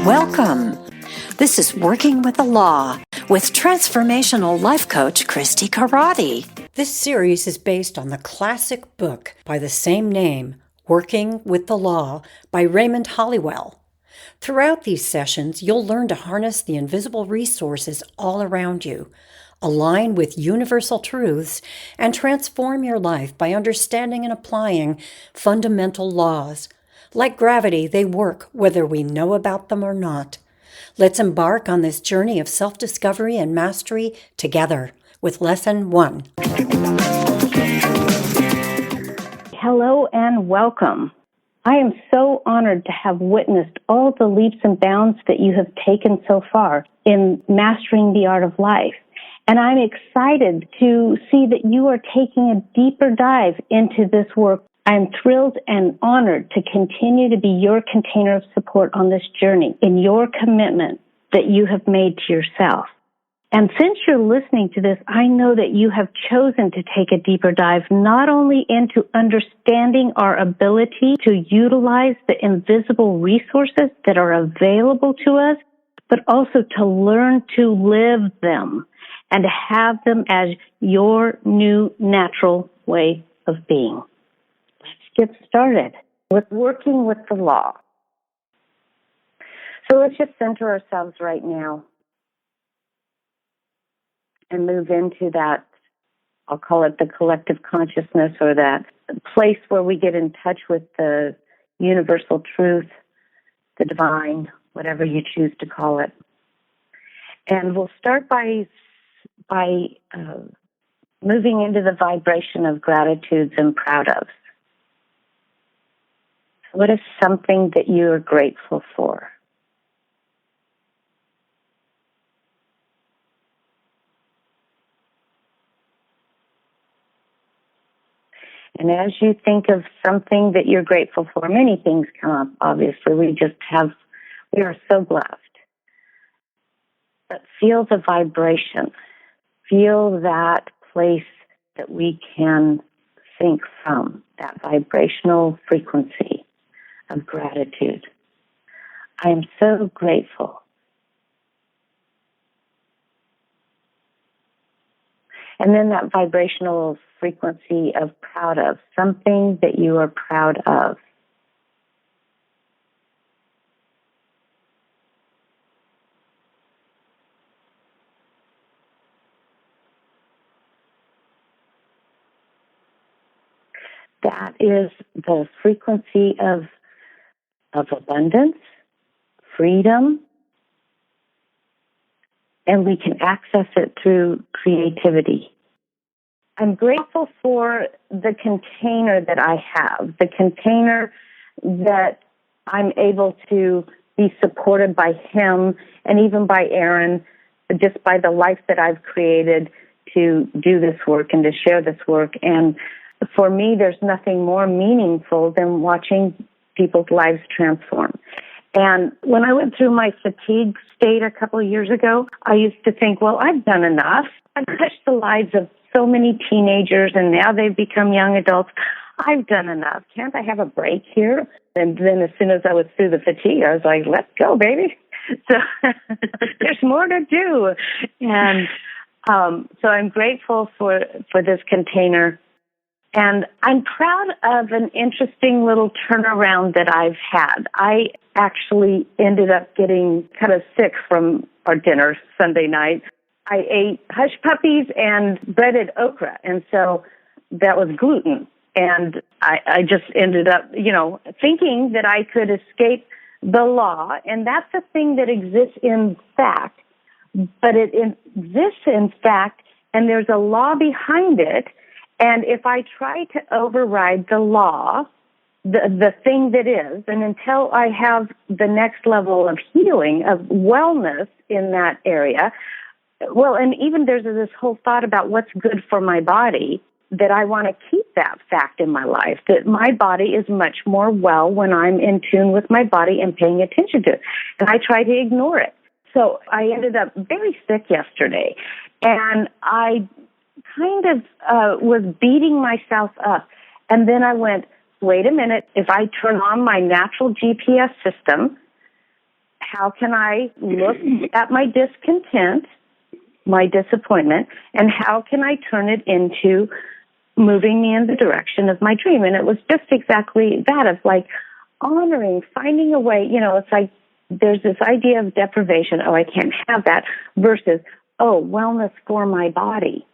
Welcome. This is Working with the Law with transformational life coach Christi Corradi. This series is based on the classic book by the same name, Working with the Law by Raymond Hollywell. Throughout these sessions, you'll learn to harness the invisible resources all around you, align with universal truths, and transform your life by understanding and applying fundamental laws. Like gravity, they work whether we know about them or not. Let's embark on this journey of self-discovery and mastery together with Lesson 1. Hello and welcome. I am so honored to have witnessed all the leaps and bounds that you have taken so far in mastering the art of life. And I'm excited to see that you are taking a deeper dive into this work. I'm thrilled and honored to continue to be your container of support on this journey in your commitment that you have made to yourself. And since you're listening to this, I know that you have chosen to take a deeper dive not only into understanding our ability to utilize the invisible resources that are available to us, but also to learn to live them and to have them as your new natural way of being. Get started with working with the law. So let's just center ourselves right now and move into that, I'll call it the collective consciousness, or that place where we get in touch with the universal truth, the divine, whatever you choose to call it. And we'll start by moving into the vibration of gratitudes and proud of. What is something that you are grateful for? And as you think of something that you're grateful for, many things come up, obviously. We are so blessed. But feel the vibration. Feel that place that we can think from, that vibrational frequency of gratitude. I am so grateful. And then that vibrational frequency of proud of, something that you are proud of. That is the frequency of abundance, freedom, and we can access it through creativity. I'm grateful for the container that I have, the container that I'm able to be supported by him and even by Aaron, just by the life that I've created to do this work and to share this work. And for me, there's nothing more meaningful than watching people's lives transform. And when I went through my fatigue state a couple of years ago, I used to think, well, I've done enough. I've touched the lives of so many teenagers, and now they've become young adults. I've done enough. Can't I have a break here? And then as soon as I was through the fatigue, I was like, let's go, baby. So there's more to do. And so I'm grateful for this container. And I'm proud of an interesting little turnaround that I've had. I actually ended up getting kind of sick from our dinner Sunday night. I ate hush puppies and breaded okra, and so that was gluten. And I just ended up, thinking that I could escape the law, and that's a thing that exists in fact, but it exists in fact, and there's a law behind it. And if I try to override the law, the thing that is, and until I have the next level of healing, of wellness in that area, well, and even there's this whole thought about what's good for my body, that I want to keep that fact in my life, that my body is much more well when I'm in tune with my body and paying attention to it. And I try to ignore it. So I ended up very sick yesterday, and I kind of was beating myself up. And then I went, wait a minute, if I turn on my natural GPS system, how can I look at my discontent, my disappointment, and how can I turn it into moving me in the direction of my dream? And it was just exactly that, of like honoring, finding a way. It's like there's this idea of deprivation. Oh, I can't have that, versus, oh, wellness for my body.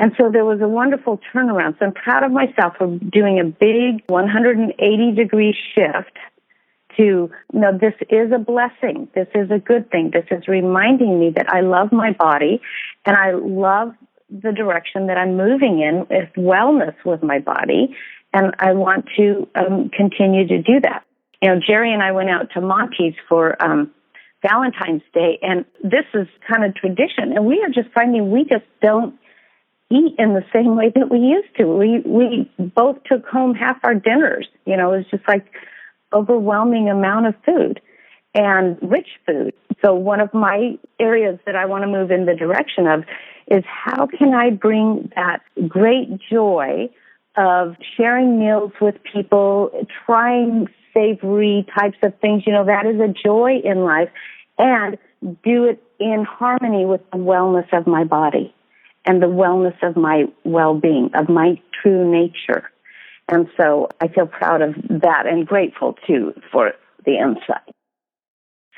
And so there was a wonderful turnaround. So I'm proud of myself for doing a big 180-degree shift to, no, this is a blessing. This is a good thing. This is reminding me that I love my body and I love the direction that I'm moving in with wellness with my body. And I want to continue to do that. Jerry and I went out to Monty's for Valentine's Day, and this is kind of tradition. And we are just finding we just don't eat in the same way that we used to. We both took home half our dinners. It was just like overwhelming amount of food and rich food. So one of my areas that I want to move in the direction of is how can I bring that great joy of sharing meals with people, trying savory types of things, that is a joy in life, and do it in harmony with the wellness of my body and the wellness of my well-being, of my true nature. And so I feel proud of that and grateful, too, for the insight.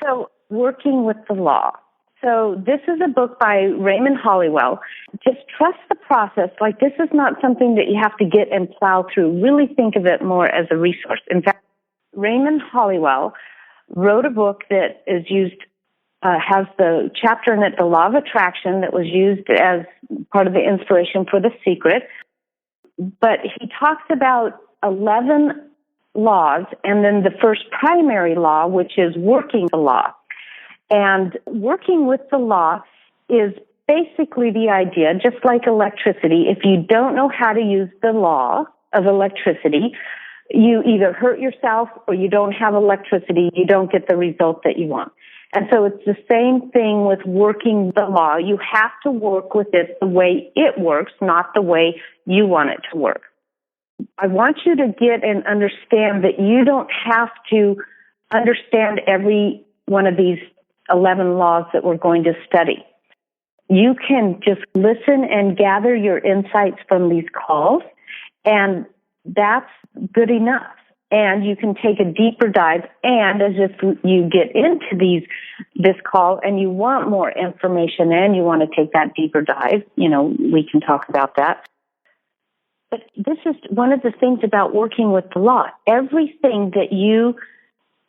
So working with the law. So this is a book by Raymond Hollywell. Just trust the process. Like, this is not something that you have to get and plow through. Really think of it more as a resource. In fact, Raymond Hollywell wrote a book that is used, has the chapter in it, The Law of Attraction, that was used as part of the inspiration for The Secret. But he talks about 11 laws, and then the first primary law, which is working the law. And working with the law is basically the idea, just like electricity, if you don't know how to use the law of electricity, you either hurt yourself or you don't have electricity, you don't get the result that you want. And so it's the same thing with working the law. You have to work with it the way it works, not the way you want it to work. I want you to get and understand that you don't have to understand every one of these 11 laws that we're going to study. You can just listen and gather your insights from these calls, and that's good enough. And you can take a deeper dive, and as if you get into this call and you want more information and you want to take that deeper dive, we can talk about that. But this is one of the things about working with the law. Everything that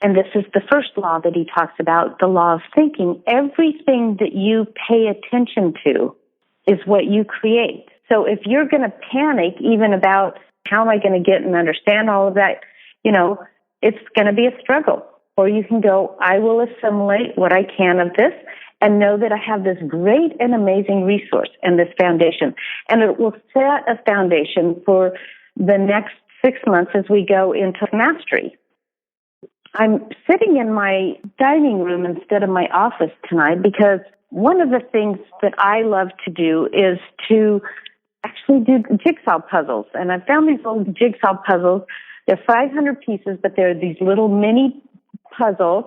and this is the first law that he talks about, the law of thinking, everything that you pay attention to is what you create. So if you're going to panic even about how am I going to get and understand all of that, it's going to be a struggle. Or you can go, I will assimilate what I can of this and know that I have this great and amazing resource and this foundation. And it will set a foundation for the next 6 months as we go into mastery. I'm sitting in my dining room instead of my office tonight because one of the things that I love to do is to actually do jigsaw puzzles. And I found these little jigsaw puzzles. They're 500 pieces, but they're these little mini puzzles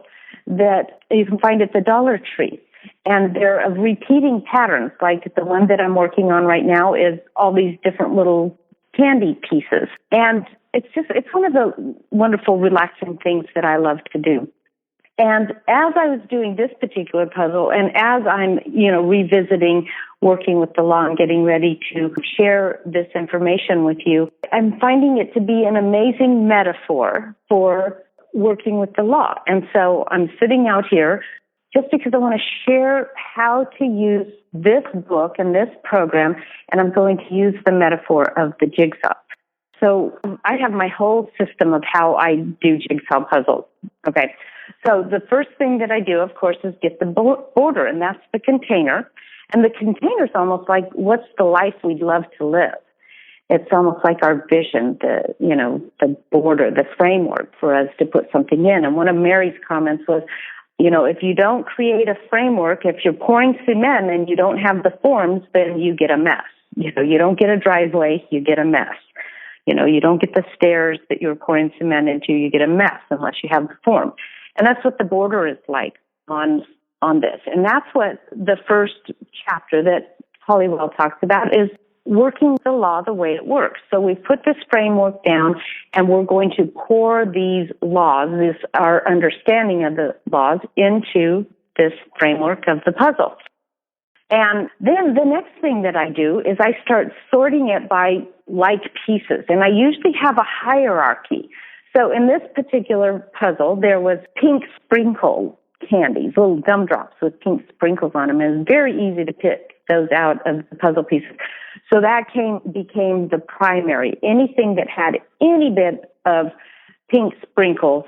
that you can find at the Dollar Tree. And they're of repeating patterns, like the one that I'm working on right now is all these different little candy pieces. And it's one of the wonderful, relaxing things that I love to do. And as I was doing this particular puzzle, and as I'm, revisiting working with the law and getting ready to share this information with you, I'm finding it to be an amazing metaphor for working with the law. And so I'm sitting out here just because I want to share how to use this book and this program, and I'm going to use the metaphor of the jigsaw. So I have my whole system of how I do jigsaw puzzles. Okay. So the first thing that I do, of course, is get the border, and that's the container. And the container is almost like, what's the life we'd love to live? It's almost like our vision, the border, the framework for us to put something in. And one of Mary's comments was, if you don't create a framework, if you're pouring cement and you don't have the forms, then you get a mess. You don't get a driveway, you get a mess. You don't get the stairs that you're pouring cement into. You get a mess unless you have the form. And that's what the border is like on this. And that's what the first chapter that Hollywell talks about is working the law the way it works. So we've put this framework down, and we're going to pour these laws, our understanding of the laws, into this framework of the puzzle. And then the next thing that I do is I start sorting it by like pieces, and I usually have a hierarchy. So in this particular puzzle, there was pink sprinkle candies, little gumdrops with pink sprinkles on them. And it's very easy to pick those out of the puzzle pieces. So that became the primary. Anything that had any bit of pink sprinkles,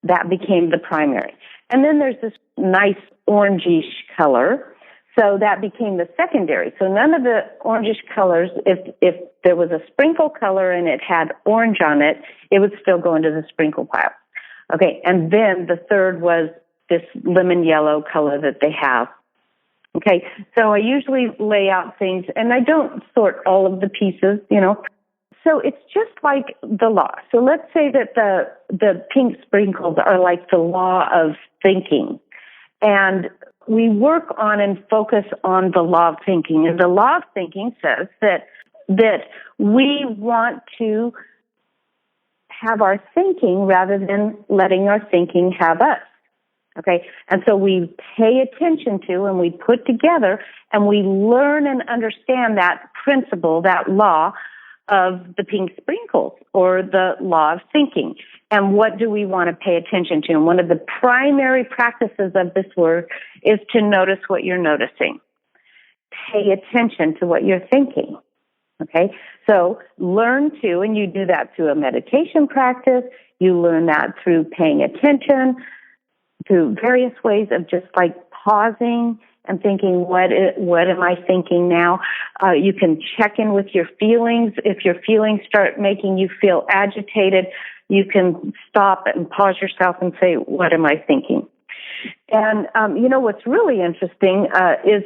that became the primary. And then there's this nice orangish color. So that became the secondary. So none of the orangish colors, if there was a sprinkle color and it had orange on it, it would still go into the sprinkle pile. Okay, and then the third was this lemon yellow color that they have. Okay, so I usually lay out things, and I don't sort all of the pieces, So it's just like the law. So let's say that the pink sprinkles are like the law of thinking. And we work on and focus on the law of thinking. And the law of thinking says that we want to have our thinking rather than letting our thinking have us. Okay? And so we pay attention to and we put together and we learn and understand that principle, that law of the pink sprinkles or the law of thinking. And what do we want to pay attention to? And one of the primary practices of this work is to notice what you're noticing. Pay attention to what you're thinking. Okay? So learn to, and you do that through a meditation practice. You learn that through paying attention, through various ways of just like pausing and thinking, what am I thinking now? You can check in with your feelings. If your feelings start making you feel agitated, you can stop and pause yourself and say, what am I thinking? And, what's really interesting is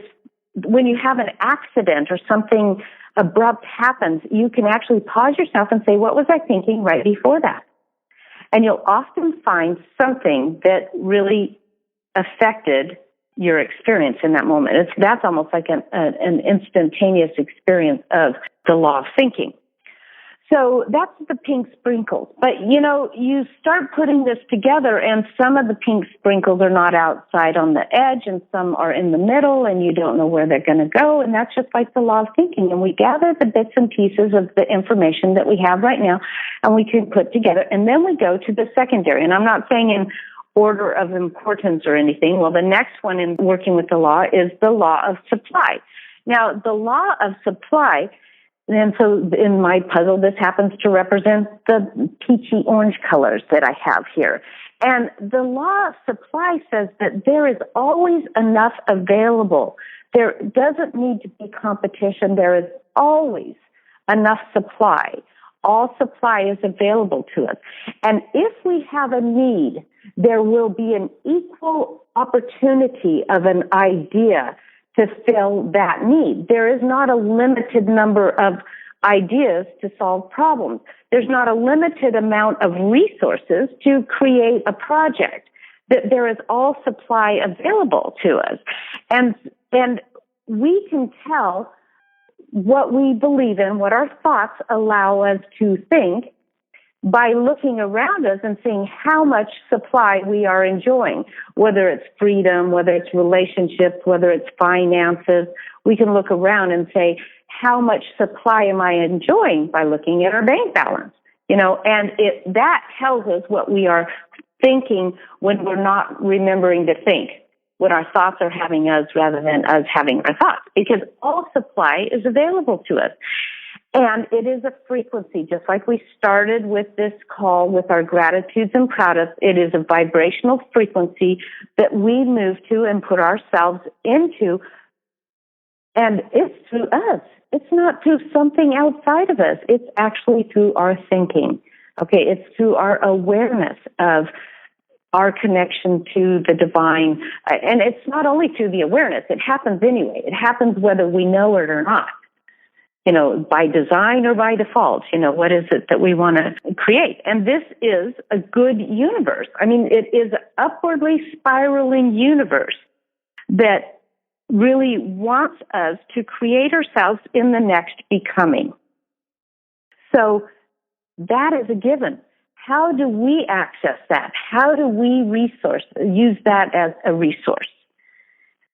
when you have an accident or something abrupt happens, you can actually pause yourself and say, what was I thinking right before that? And you'll often find something that really affected your experience in that moment. That's almost like an instantaneous experience of the law of thinking. So that's the pink sprinkles. But, you start putting this together, and some of the pink sprinkles are not outside on the edge, and some are in the middle, and you don't know where they're going to go. And that's just like the law of thinking. And we gather the bits and pieces of the information that we have right now, and we can put together. And then we go to the secondary. And I'm not saying in order of importance or anything. Well, the next one in working with the law is the law of supply. Now, the law of supply, and so in my puzzle, this happens to represent the peachy orange colors that I have here. And the law of supply says that there is always enough available. There doesn't need to be competition. There is always enough supply. All supply is available to us. And if we have a need, there will be an equal opportunity of an idea to fill that need. There is not a limited number of ideas to solve problems. There's not a limited amount of resources to create a project. That there is all supply available to us. And we can tell what we believe in, what our thoughts allow us to think by looking around us and seeing how much supply we are enjoying, whether it's freedom, whether it's relationships, whether it's finances. We can look around and say, how much supply am I enjoying by looking at our bank balance? And that tells us what we are thinking when we're not remembering to think, when our thoughts are having us rather than us having our thoughts, because all supply is available to us. And it is a frequency, just like we started with this call with our gratitudes and proudest. It is a vibrational frequency that we move to and put ourselves into. And it's through us. It's not through something outside of us. It's actually through our thinking. Okay, it's through our awareness of our connection to the divine. And it's not only through the awareness. It happens anyway. It happens whether we know it or not. by design or by default, what is it that we want to create? And this is a good universe. I mean, it is an upwardly spiraling universe that really wants us to create ourselves in the next becoming. So that is a given. How do we access that? How do we use that as a resource?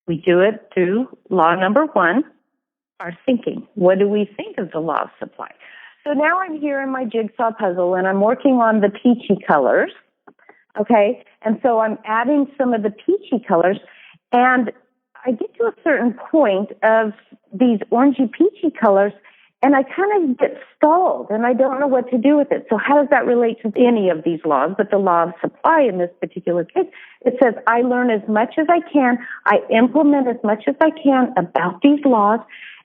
We do it through law number 1, our thinking. What do we think of the law of supply? So now I'm here in my jigsaw puzzle and I'm working on the peachy colors. Okay. And so I'm adding some of the peachy colors, and I get to a certain point of these orangey peachy colors and I kind of get stalled and I don't know what to do with it. So how does that relate to any of these laws? But the law of supply in this particular case, it says I learn as much as I can, I implement as much as I can about these laws,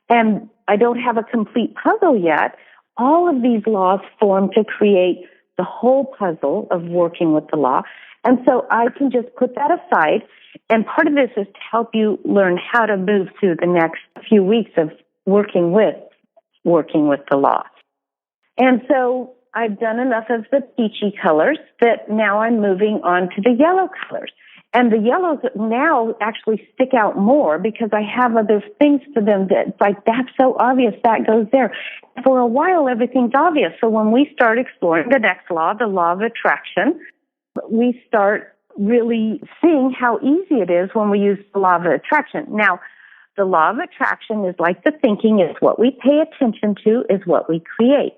and I don't have a complete puzzle yet. All of these laws form to create the whole puzzle of working with the law. And so I can just put that aside. And part of this is to help you learn how to move through the next few weeks of working with the law. And so I've done enough of the peachy colors that now I'm moving on to the yellow colors. And the yellows now actually stick out more because I have other things to them that, like, that's so obvious, that goes there. For a while, everything's obvious. So when we start exploring the next law, the law of attraction, we start really seeing how easy it is when we use the law of attraction. Now, the law of attraction is like the thinking. It's what we pay attention to, is what we create.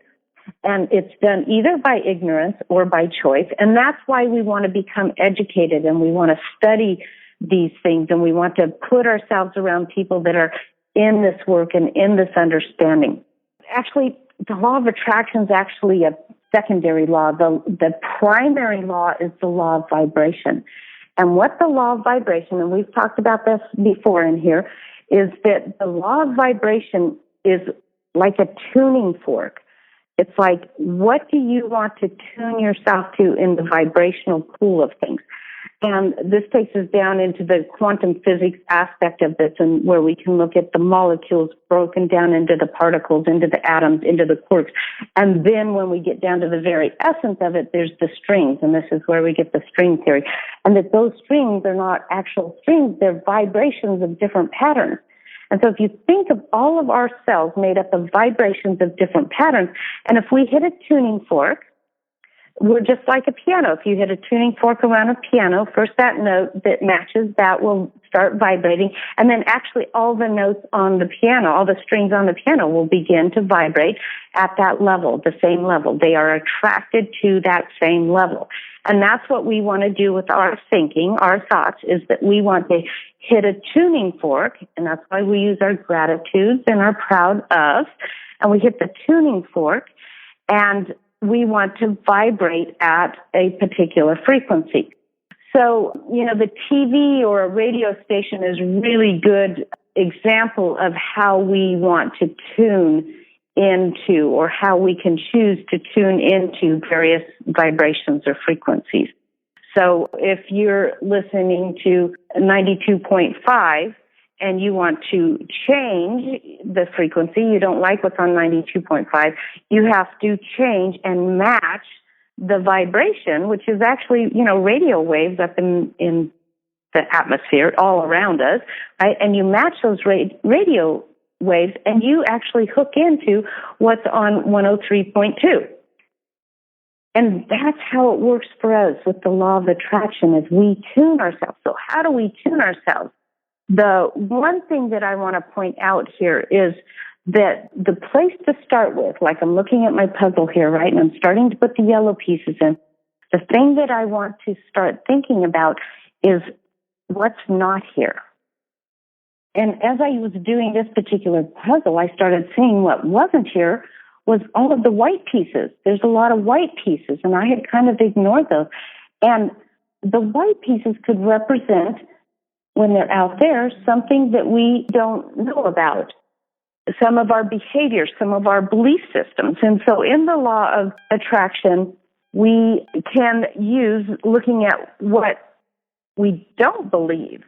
And it's done either by ignorance or by choice. And that's why we want to become educated and we want to study these things and we want to put ourselves around people that are in this work and in this understanding. Actually, the law of attraction is actually a secondary law. The primary law is the law of vibration. And what the law of vibration, and we've talked about this before in here, is that the law of vibration is like a tuning fork. It's like, what do you want to tune yourself to in the vibrational pool of things? And this takes us down into the quantum physics aspect of this, and where we can look at the molecules broken down into the particles, into the atoms, into the quarks. And then when we get down to the very essence of it, there's the strings, and this is where we get the string theory. And that those strings are not actual strings, they're vibrations of different patterns. And so if you think of all of our cells made up of vibrations of different patterns, and if we hit a tuning fork, we're just like a piano. If you hit a tuning fork around a piano, first that note that matches that will start vibrating, and then actually all the notes on the piano, all the strings on the piano will begin to vibrate at that level, the same level. They are attracted to that same level. And that's what we want to do with our thinking, our thoughts, is that we want to hit a tuning fork, and that's why we use our gratitudes and our proud of, and we hit the tuning fork, and we want to vibrate at a particular frequency. So, the TV or a radio station is a really good example of how we want to tune into, or how we can choose to tune into various vibrations or frequencies. So if you're listening to 92.5 and you want to change the frequency, you don't like what's on 92.5, you have to change and match the vibration, which is actually, radio waves up in the atmosphere all around us, right? And you match those radio waves and you actually hook into what's on 103.2. And that's how it works for us with the law of attraction, as we tune ourselves. So how do we tune ourselves? The one thing that I want to point out here is that the place to start with, like I'm looking at my puzzle here, right, and I'm starting to put the yellow pieces in, the thing that I want to start thinking about is what's not here. And as I was doing this particular puzzle, I started seeing what wasn't here was all of the white pieces. There's a lot of white pieces, and I had kind of ignored those. And the white pieces could represent, when they're out there, something that we don't know about, some of our behaviors, some of our belief systems. And so in the law of attraction, we can use looking at what we don't believe.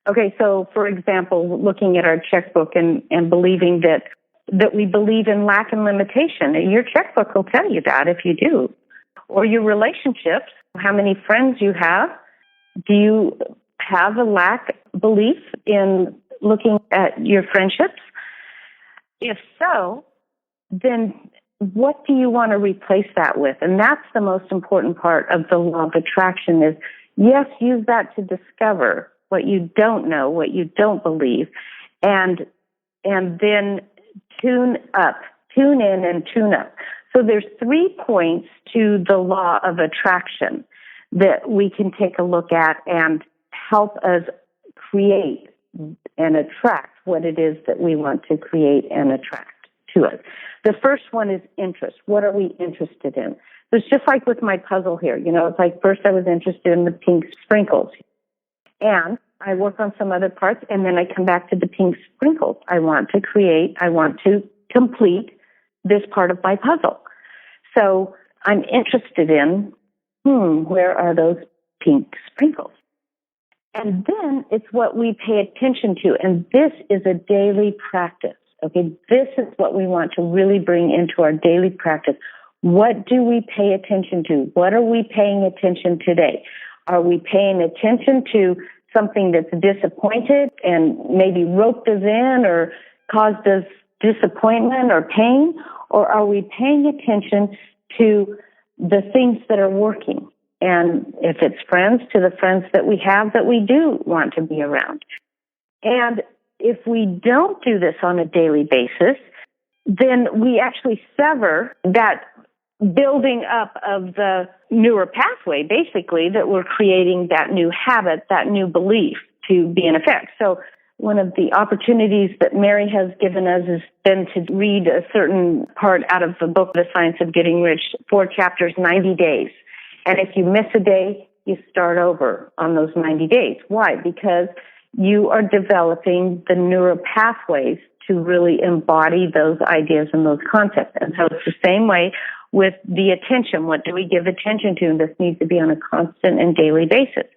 Okay, so for example, looking at our checkbook and believing that that we believe in lack and limitation. Your checkbook will tell you that if you do. Or your relationships, how many friends you have. Do you have a lack belief in looking at your friendships? If so, then what do you want to replace that with? And that's the most important part of the law of attraction is, yes, use that to discover what you don't know, what you don't believe, and then tune in and tune up. So there's 3 points to the law of attraction that we can take a look at and help us create and attract what it is that we want to create and attract to us. The first one is interest. What are we interested in? So it's just like with my puzzle here. It's like first I was interested in the pink sprinkles. And I work on some other parts, and then I come back to the pink sprinkles. I want to complete this part of my puzzle. So I'm interested in, where are those pink sprinkles? And then it's what we pay attention to. And this is a daily practice. Okay, this is what we want to really bring into our daily practice. What do we pay attention to? What are we paying attention today? Are we paying attention to something that's disappointed and maybe roped us in or caused us disappointment or pain? Or are we paying attention to the things that are working? And if it's friends, to the friends that we have that we do want to be around. And if we don't do this on a daily basis, then we actually sever that building up of the newer pathway, basically, that we're creating that new habit, that new belief to be in effect. So one of the opportunities that Mary has given us has been to read a certain part out of the book, The Science of Getting Rich, 4 chapters, 90 days. And if you miss a day, you start over on those 90 days. Why? Because you are developing the neural pathways to really embody those ideas and those concepts. And so it's the same way with the attention. What do we give attention to? And this needs to be on a constant and daily basis.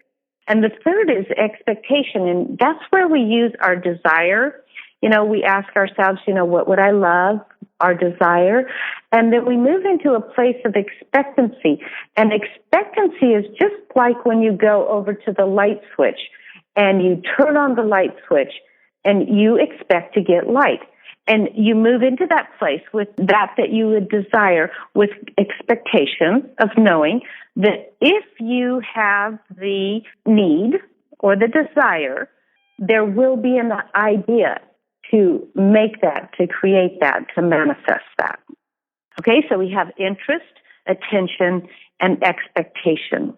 And the third is expectation. And that's where we use our desire. We ask ourselves, what would I love? Our desire. And then we move into a place of expectancy. And expectancy is just like when you go over to the light switch and you turn on the light switch and you expect to get light. And you move into that place with that you would desire, with expectation of knowing that if you have the need or the desire, there will be an idea to make that, to create that, to manifest that. Okay, so we have interest, attention, and expectation.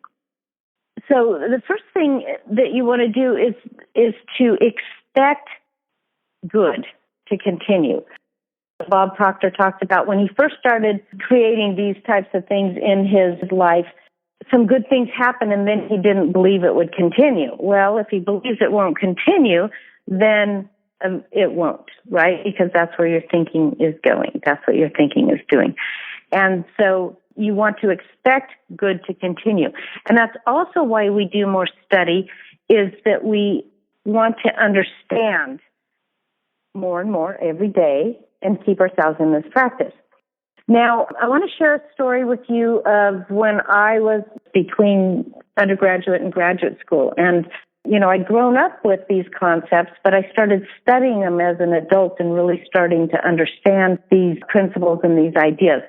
So the first thing that you want to do is to expect good to continue. Bob Proctor talked about when he first started creating these types of things in his life, some good things happened and then he didn't believe it would continue. Well, if he believes it won't continue, then it won't, right? Because that's where your thinking is going. That's what your thinking is doing. And so you want to expect good to continue. And that's also why we do more study, is that we want to understand more and more every day and keep ourselves in this practice. Now, I want to share a story with you of when I was between undergraduate and graduate school. And, I'd grown up with these concepts, but I started studying them as an adult and really starting to understand these principles and these ideas.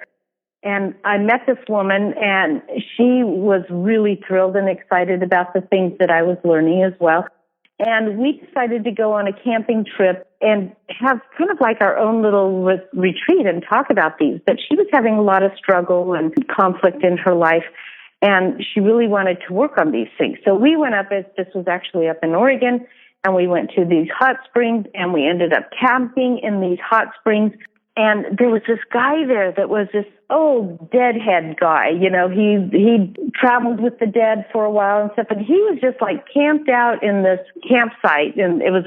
And I met this woman, and she was really thrilled and excited about the things that I was learning as well. And we decided to go on a camping trip and have kind of like our own little retreat and talk about these. But she was having a lot of struggle and conflict in her life, and she really wanted to work on these things. So we went up, this was actually up in Oregon, and we went to these hot springs, and we ended up camping in these hot springs. And there was this guy there that was this old deadhead guy. He traveled with the dead for a while and stuff, and he was just like camped out in this campsite, and it was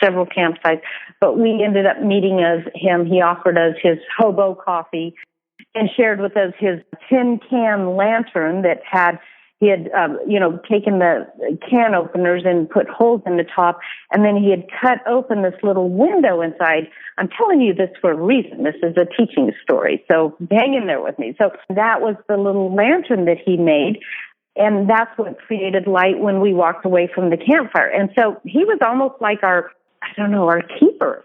several campsites. But we ended up meeting him. He offered us his hobo coffee and shared with us his tin can lantern that had He had, taken the can openers and put holes in the top, and then he had cut open this little window inside. I'm telling you this for a reason. This is a teaching story, so hang in there with me. So that was the little lantern that he made, and that's what created light when we walked away from the campfire. And so he was almost like our keeper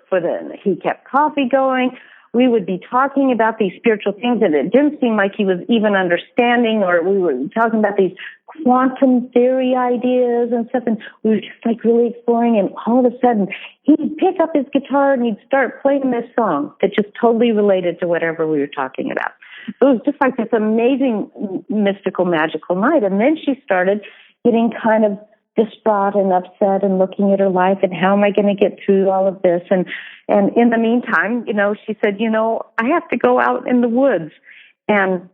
he kept coffee going. We would be talking about these spiritual things, and it didn't seem like he was even understanding, or we were talking about these quantum theory ideas and stuff, and we were just like really exploring, and all of a sudden he'd pick up his guitar and he'd start playing this song that just totally related to whatever we were talking about. It was just like this amazing, mystical, magical night. And then she started getting kind of distraught and upset and looking at her life and how am I going to get through all of this? And in the meantime, she said, I have to go out in the woods and,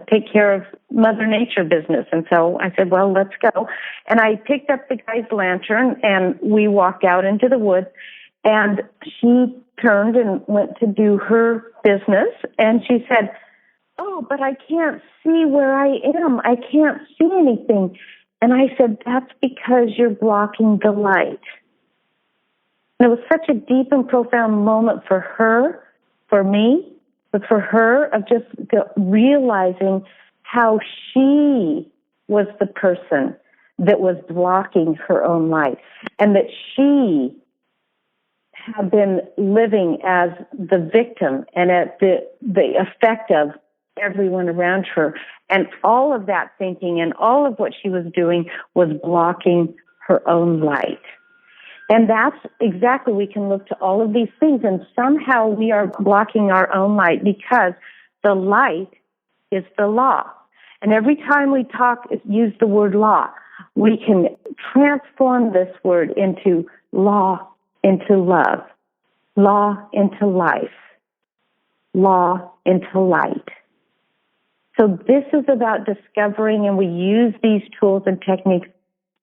take care of Mother Nature business. And so I said, well, let's go. And I picked up the guy's lantern and we walked out into the woods, and she turned and went to do her business. And she said, oh, but I can't see where I am. I can't see anything. And I said, that's because you're blocking the light. And it was such a deep and profound moment for her, for me, but for her, of just realizing how she was the person that was blocking her own light, and that she had been living as the victim and at the effect of everyone around her. And all of that thinking and all of what she was doing was blocking her own light. And that's exactly, we can look to all of these things, and somehow we are blocking our own light because the light is the law. And every time we use the word law, we can transform this word into law, into love, law into life, law into light. So this is about discovering, and we use these tools and techniques,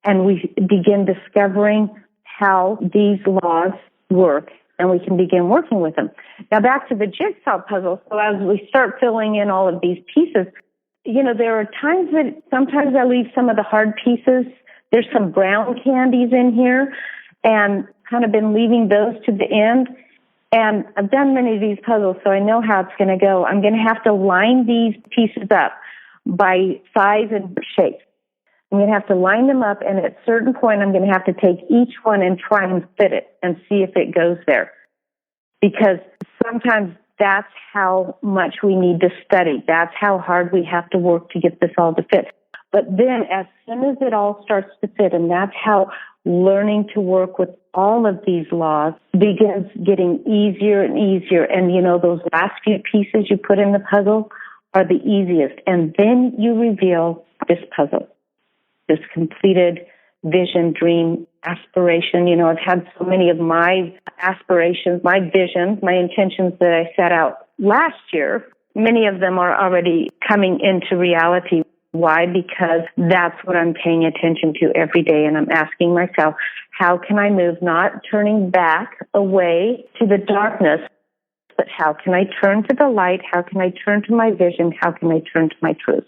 and we begin discovering how these laws work, and we can begin working with them. Now back to the jigsaw puzzle. So as we start filling in all of these pieces, there are times that sometimes I leave some of the hard pieces. There's some brown candies in here, and kind of been leaving those to the end. And I've done many of these puzzles, so I know how it's going to go. I'm going to have to line these pieces up by size and shape. I'm going to have to line them up, and at a certain point, I'm going to have to take each one and try and fit it and see if it goes there. Because sometimes that's how much we need to study. That's how hard we have to work to get this all to fit. But then as soon as it all starts to fit, and that's how learning to work with all of these laws begins getting easier and easier. And, those last few pieces you put in the puzzle are the easiest. And then you reveal this puzzle, this completed vision, dream, aspiration. I've had so many of my aspirations, my visions, my intentions that I set out last year. Many of them are already coming into reality. Why? Because that's what I'm paying attention to every day. And I'm asking myself, how can I move, not turning back away to the darkness, but how can I turn to the light? How can I turn to my vision? How can I turn to my truth?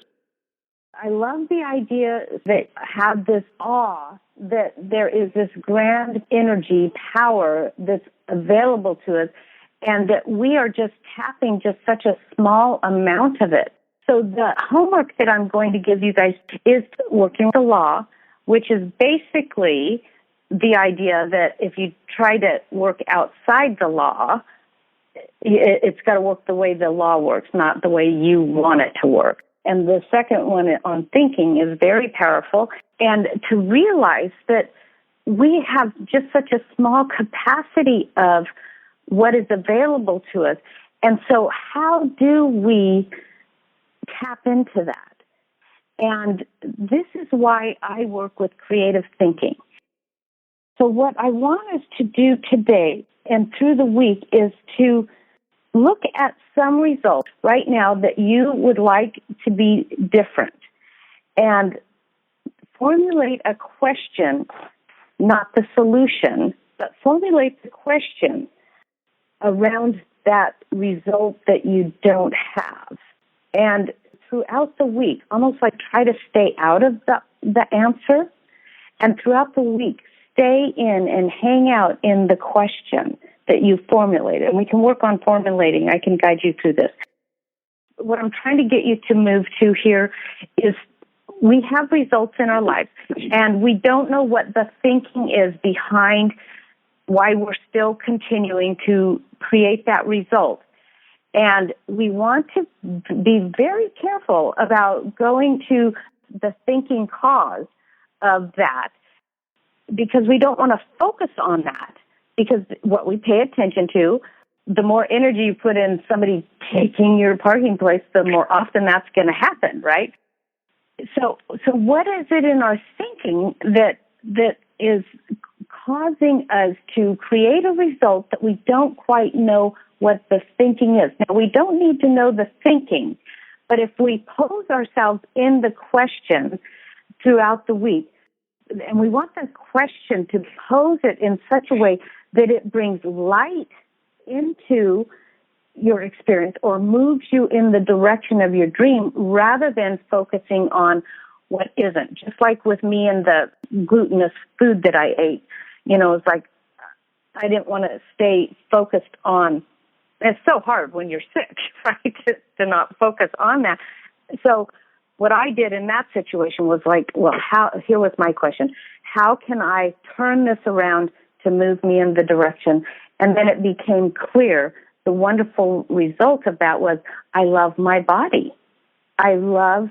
I love the idea that have this awe that there is this grand energy, power that's available to us, and that we are just tapping just such a small amount of it. So the homework that I'm going to give you guys is working with the law, which is basically the idea that if you try to work outside the law, it's got to work the way the law works, not the way you want it to work. And the second one on thinking is very powerful. And to realize that we have just such a small capacity of what is available to us. And so how do we tap into that? And this is why I work with creative thinking. So what I want us to do today and through the week is to look at some results right now that you would like to be different, and formulate a question, not the solution, but formulate the question around that result that you don't have. And throughout the week, almost like try to stay out of the answer, and throughout the week, stay in and hang out in the question that you formulated. And we can work on formulating. I can guide you through this. What I'm trying to get you to move to here is we have results in our lives, and we don't know what the thinking is behind why we're still continuing to create that result. And we want to be very careful about going to the thinking cause of that, because we don't want to focus on that. Because what we pay attention to, the more energy you put in somebody taking your parking place, the more often that's going to happen, right? So what is it in our thinking that is causing us to create a result that we don't quite know what the thinking is? Now, we don't need to know the thinking, but if we pose ourselves in the question throughout the week, and we want the question to pose it in such a way that it brings light into your experience or moves you in the direction of your dream rather than focusing on what isn't. Just like with me and the glutinous food that I ate, it's like I didn't want to stay focused on. It's so hard when you're sick, right, to not focus on that. So what I did in that situation was like, here was my question. How can I turn this around to move me in the direction? And then it became clear. The wonderful result of that was I love my body. I love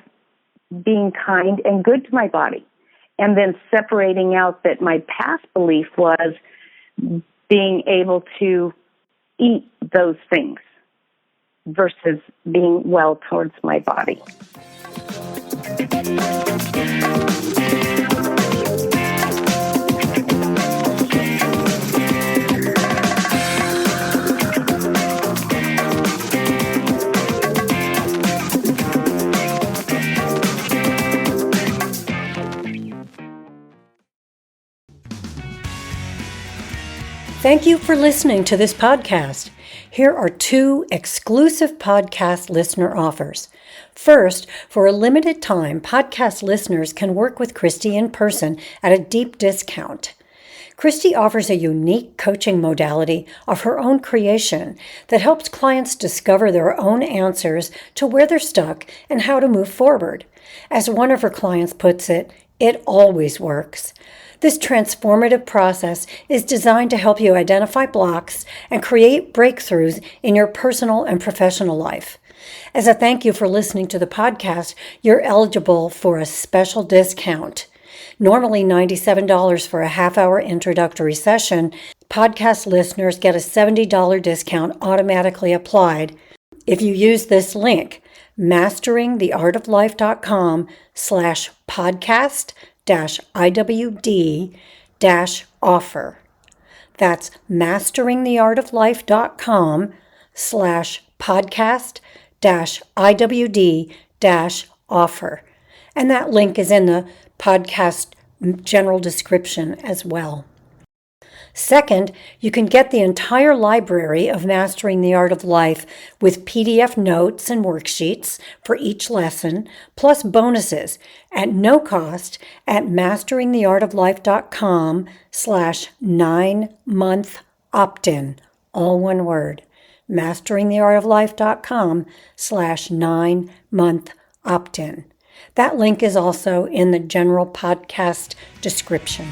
being kind and good to my body. And then separating out that my past belief was being able to eat those things versus being well towards my body. Thank you for listening to this podcast. Here are 2 exclusive podcast listener offers. First, for a limited time, podcast listeners can work with Christi in person at a deep discount. Christi offers a unique coaching modality of her own creation that helps clients discover their own answers to where they're stuck and how to move forward. As one of her clients puts it always works. This transformative process is designed to help you identify blocks and create breakthroughs in your personal and professional life. As a thank you for listening to the podcast, you're eligible for a special discount. Normally $97 for a half-hour introductory session, podcast listeners get a $70 discount automatically applied if you use this link, masteringtheartoflife.com/podcast-IWD-offer. That's masteringtheartoflife.com/podcast-IWD-offer. And that link is in the podcast general description as well. Second, you can get the entire library of Mastering the Art of Life with PDF notes and worksheets for each lesson, plus bonuses at no cost at masteringtheartoflife.com/9-month opt-in, all one word, masteringtheartoflife.com/9-month opt-in. That link is also in the general podcast description.